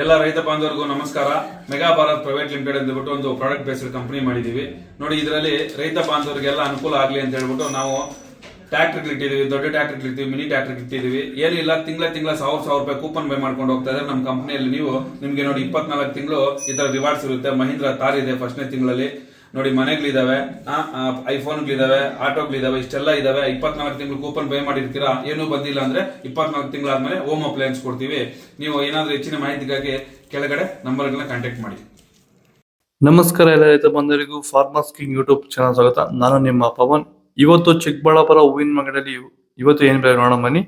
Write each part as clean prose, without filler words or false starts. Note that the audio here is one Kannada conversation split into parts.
ಎಲ್ಲ ರೈತ ಬಾಂಧವರಿಗೂ ನಮಸ್ಕಾರ. ಮೆಗಾ ಭಾರತ್ ಪ್ರೈವೇಟ್ ಲಿಮಿಟೆಡ್ ಅಂದ್ಬಿಟ್ಟು ಒಂದು ಪ್ರಾಡಕ್ಟ್ ಬೇಸ್ಡ್ ಕಂಪನಿ ಮಾಡಿದೀವಿ ನೋಡಿ. ಇದರಲ್ಲಿ ರೈತ ಬಾಂಧವರಿಗೆಲ್ಲ ಅನುಕೂಲ ಆಗಲಿ ಅಂತ ಹೇಳ್ಬಿಟ್ಟು ನಾವು ಟ್ರ್ಯಾಕ್ಟರ್ ಇಟ್ಟಿದೀವಿ, ದೊಡ್ಡ ಟ್ರ್ಯಾಕ್ಟರ್ ಇಟ್ಟಿದೀವಿ, ಮಿನಿ ಟ್ರ್ಯಾಕ್ಟರ್ ಇಟ್ಟಿದೀವಿ. ಏನಿಲ್ಲ, ತಿಂಗಳ 1000 ರೂಪಾಯಿ ಕೂಪನ್ ಬೈ ಮಾಡ್ಕೊಂಡು ಹೋಗ್ತಾ ಇದ್ರೆ ನಮ್ಮ ಕಂಪನಿಯಲ್ಲಿ ನಿಮ್ಗೆ ನೋಡಿ 24 ತಿಂಗಳು ಈ ತರ ರಿವಾರ್ಡ್ಸ್ ಇರುತ್ತೆ. ಮಹೀಂದ್ರ ತಾರ್ ಇದೆ ಫಸ್ಟ್ನೇ ತಿಂಗಳಲ್ಲಿ ನೋಡಿ, ಮನೆಗಳಿದಾವೆ, ಐಫೋನ್ಗಳಿದಾವೆ, ಆಟೋಗಳಿದಾವೆ, ಇಷ್ಟೆಲ್ಲ ಇದಾವೆ. 24 ತಿಂಗಳು ಕೂಪನ್ ಬೈ ಮಾಡಿರ್ತೀರಾ, ಏನೂ ಬಂದಿಲ್ಲ ಅಂದ್ರೆ 24 ತಿಂಗಳಾದ್ಮೇಲೆ ಹೋಮ್ ಅಪ್ಲಯನ್ಸ್ ಕೊಡ್ತೀವಿ. ನೀವು ಏನಾದ್ರೂ ಹೆಚ್ಚಿನ ಮಾಹಿತಿಗಾಗಿ ಕೆಳಗಡೆ ನಂಬರ್ಗಳನ್ನ ಕಾಂಟ್ಯಾಕ್ಟ್ ಮಾಡಿ. ನಮಸ್ಕಾರ ಎಲ್ಲ ರೈತ ಬಂಧುಗಳಿಗೂ ಫಾರ್ಮರ್ಸ್ ಕಿಂಗ್ ಯೂಟ್ಯೂಬ್ ಚಾನಲ್ ಸ್ವಾಗತ. ನಾನು ನಿಮ್ಮ ಪವನ್. ಇವತ್ತು ಚಿಕ್ಕಬಳ್ಳಾಪುರ ಹೂವಿನ ಮಾರ್ಕೆಟಲ್ಲಿ ಇವತ್ತು ಏನು ಬೆಲೆ ನೋಡೋಣ ಬನ್ನಿ.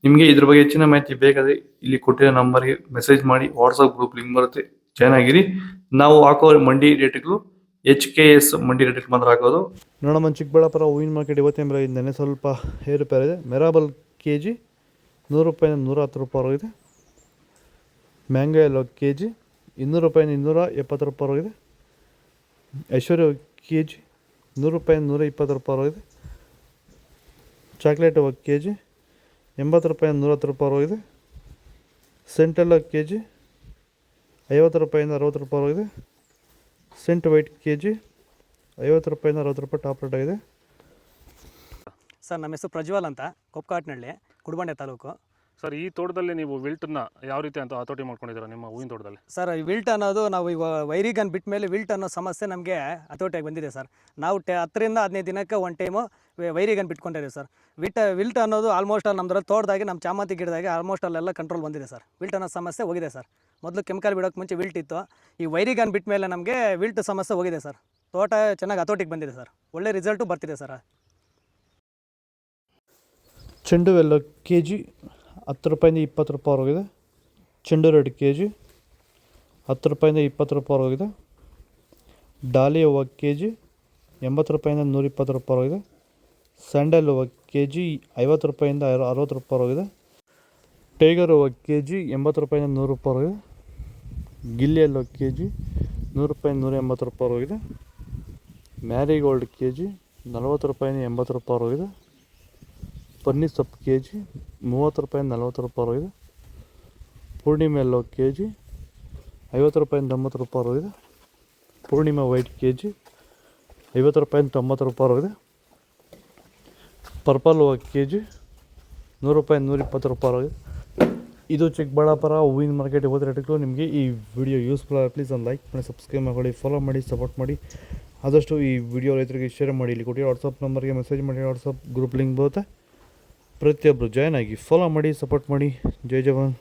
ನಿಮಗೆ ಇದ್ರ ಬಗ್ಗೆ ಹೆಚ್ಚಿನ ಮಾಹಿತಿ ಬೇಕಾದ್ರೆ ಇಲ್ಲಿ ಕೊಟ್ಟಿರೋ ನಂಬರ್ಗೆ ಮೆಸೇಜ್ ಮಾಡಿ, ವಾಟ್ಸ್ಆಪ್ ಗ್ರೂಪ್ ಲಿಂಕ್ ಬರುತ್ತೆ, ಜಾಯ್ನ್ ಆಗಿರಿ. ನಾವು ಹಾಕೋ ಮಂಡಿ ರೇಟ್ಗಳು HKS ಮಂಡಿ ರೇಟ್ ಮಾತ್ರ ಹಾಕೋದು. ನೋಡಮ್ಮ, ಚಿಕ್ಕಬಳ್ಳಾಪುರ ಹೂವಿನ ಮಾರ್ಕೆಟ್ ಇವತ್ತಿನ ಬೆಲೆ ಇಂದನೇ ಸ್ವಲ್ಪ ಏರುಪೇರು ಇದೆ. ಮೆರಾಬಲ್ KG 100 ರೂಪಾಯಿಂದ 110 ರೂಪಾಯಿ ಇದೆ. ಮ್ಯಾಂಗೋ ಎಲ್ಲೋ KG 200 ರೂಪಾಯಿಂದ 270 ರೂಪಾಯಿ ಇದೆ. ಐಶ್ವರ್ಯ KG 100 ರೂಪಾಯಿಂದ 120 ರೂಪಾಯಿ ಇದೆ. ಚಾಕ್ಲೇಟ್ KG 80 ರೂಪಾಯಿಂದ 110 ರೂಪಾಯಿ ಇದೆ. ಸೆಂಟೆಲ್ಲ KG 50 ರೂಪಾಯಿಂದ 60 ರೂಪಾಯಿ ಇದೆ. ಸೆಂಟ್ ವೈಟ್ KG 50 ರೂಪಾಯಿಂದ 60 ರೂಪಾಯಿ ಟಾಪ್ ರೇಟ್ ಆಗಿದೆ. ಸರ್, ನಮ್ಮ ಹೆಸರು ಪ್ರಜ್ವಲ್ ಅಂತ, ಕೊಪ್ಪಕಾಟ್ನಹಳ್ಳಿ, ಕುಡಬಂಡೆ ತಾಲೂಕು. ಸರ್, ಈ ತೋಟದಲ್ಲಿ ನೀವು ವಿಲ್ಟನ್ನ ಯಾವ ರೀತಿ ಅಂತ ಹತೋಟಿ ಮಾಡ್ಕೊಂಡಿದ್ದೀರಾ ನಿಮ್ಮ ಹೂವಿನ ತೋಟದಲ್ಲಿ? ಸರ್, ಈ ವಿಲ್ಟ್ ಅನ್ನೋದು ನಾವು ಈಗ ವೈರಿಗನ್ ಬಿಟ್ಟ ಮೇಲೆ ವಿಲ್ಟ್ ಅನ್ನೋ ಸಮಸ್ಯೆ ನಮಗೆ ಹತೋಟಿಯಾಗಿ ಬಂದಿದೆ ಸರ್. ನಾವು 10 ರಿಂದ 15 ದಿನಕ್ಕೆ ಒಂದು ಟೈಮು ವೈರಿಗನ್ ಬಿಟ್ಕೊಂಡಿದ್ದೀವಿ ಸರ್. ವಿಲ್ಟ್ ಅನ್ನೋದು ಆಲ್ಮೋಸ್ಟ್ ನಮ್ಮದ್ರಲ್ಲಿ ತೋಟದಾಗಿ, ನಮ್ಮ ಚಾಮಂತಿ ಗಿಡದಾಗೆ ಆಲ್ಮೋಸ್ಟ್ ಅಲ್ಲೆಲ್ಲ ಕಂಟ್ರೋಲ್ ಬಂದಿದೆ ಸರ್. ವಿಲ್ಟ್ ಅನ್ನೋ ಸಮಸ್ಯೆ ಹೋಗಿದೆ ಸರ್. ಮೊದಲು ಕೆಮಿಕಲ್ ಬಿಡೋಕ್ಕೆ ಮುಂಚೆ ವಿಲ್ಟ್ ಇತ್ತು. ಈ ವೈರಿಗನ್ ಬಿಟ್ಟ ಮೇಲೆ ನಮಗೆ ವಿಲ್ಟ್ ಸಮಸ್ಯೆ ಹೋಗಿದೆ ಸರ್. ತೋಟ ಚೆನ್ನಾಗಿ ಹತೋಟಿಗೆ ಬಂದಿದೆ ಸರ್. ಒಳ್ಳೆ ರಿಸಲ್ಟು ಬರ್ತಿದೆ ಸರ್. ಚೆಂಡು ಎಲ್ಲೋ KG 10 ರೂಪಾಯಿಂದ 20 ರೂಪಾಯಿ ಹೋಗಿದೆ. ಚೆಂಡು ರೆಡ್ KG 10 ರೂಪಾಯಿಂದ 20 ರೂಪಾಯಿ ಹೋಗಿದೆ. ಡಾಲಿ ಹೂವು KG 80 ರೂಪಾಯಿಂದ 120 ರೂಪಾಯಿ ಹೋಗಿದೆ. ಸ್ಯಾಂಡಲ್ ಹೂವು KG 50 ರೂಪಾಯಿಂದ 60 ರೂಪಾಯಿ ಹೋಗಿದೆ. ಟೈಗರ್ ಹೂವು KG 80 ರೂಪಾಯಿಂದ 100 ರೂಪಾಯಿ ಹೋಗಿದೆ. ಗಿಲ್ಲಿ ಎಲ್ಲೋ KG 100 ರೂಪಾಯಿಂದ 180 ರೂಪಾಯಿ ಹೋಗಿದೆ. ಮ್ಯಾರಿಗೋಲ್ಡ್ KG 40 ರೂಪಾಯಿಂದ 80 ರೂಪಾಯಿ ಹೋಗಿದೆ. ಪನ್ನೀರ್ ಸೊಪ್ಪು KG 30 ರೂಪಾಯಿಂದ 40 ರೂಪಾಯಿ ಹೋಗಿದೆ. ಪೂರ್ಣಿಮೆ ಎಲ್ಲೋ KG 50 ರೂಪಾಯಿಂದ 90 ರೂಪಾಯಿ ಹೋಗಿದೆ. ಪೂರ್ಣಿಮಾ ವೈಟ್ KG 50 ರೂಪಾಯಿಂದ 90 ರೂಪಾಯಿ ಹೋಗಿದೆ. ಪರ್ಪಲ್ ಹೂವು KG 100 ರೂಪಾಯಿಂದ 120 ರೂಪಾಯಿ ಹೋಗಿದೆ. ಇದು ಚಿಕ್ಕಬಳ್ಳಾಪುರ ಹೂವಿನ ಮಾರ್ಕೆಟ್ ಇವತ್ತು ರೇಟ್ಗಳು. ನಿಮಗೆ ಈ ವಿಡಿಯೋ ಯೂಸ್ಫುಲ್ ಆಗಿ ಪ್ಲೀಸ್ ಒಂದು ಲೈಕ್ ಮಾಡಿ, ಸಬ್ಸ್ಕ್ರೈಬ್ ಮಾಡಿ, ಫಾಲೋ ಮಾಡಿ, ಸಪೋರ್ಟ್ ಮಾಡಿ. ಆದಷ್ಟು ಈ ವಿಡಿಯೋ ರೈತರಿಗೆ ಶೇರ್ ಮಾಡಿ. ಇಲ್ಲಿ ಕೊಟ್ಟಿರೋ ವಾಟ್ಸಪ್ ನಂಬರ್ಗೆ ಮೆಸೇಜ್ ಮಾಡಿ, ವಾಟ್ಸಪ್ ಗ್ರೂಪ್ ಲಿಂಕ್ ಬರುತ್ತೆ. ಪ್ರತಿಯೊಬ್ಬರು ಜಾಯ್ನ್ ಆಗಿ ಫಾಲೋ ಮಾಡಿ, ಸಪೋರ್ಟ್ ಮಾಡಿ. ಜೈ ಜವಾನ್.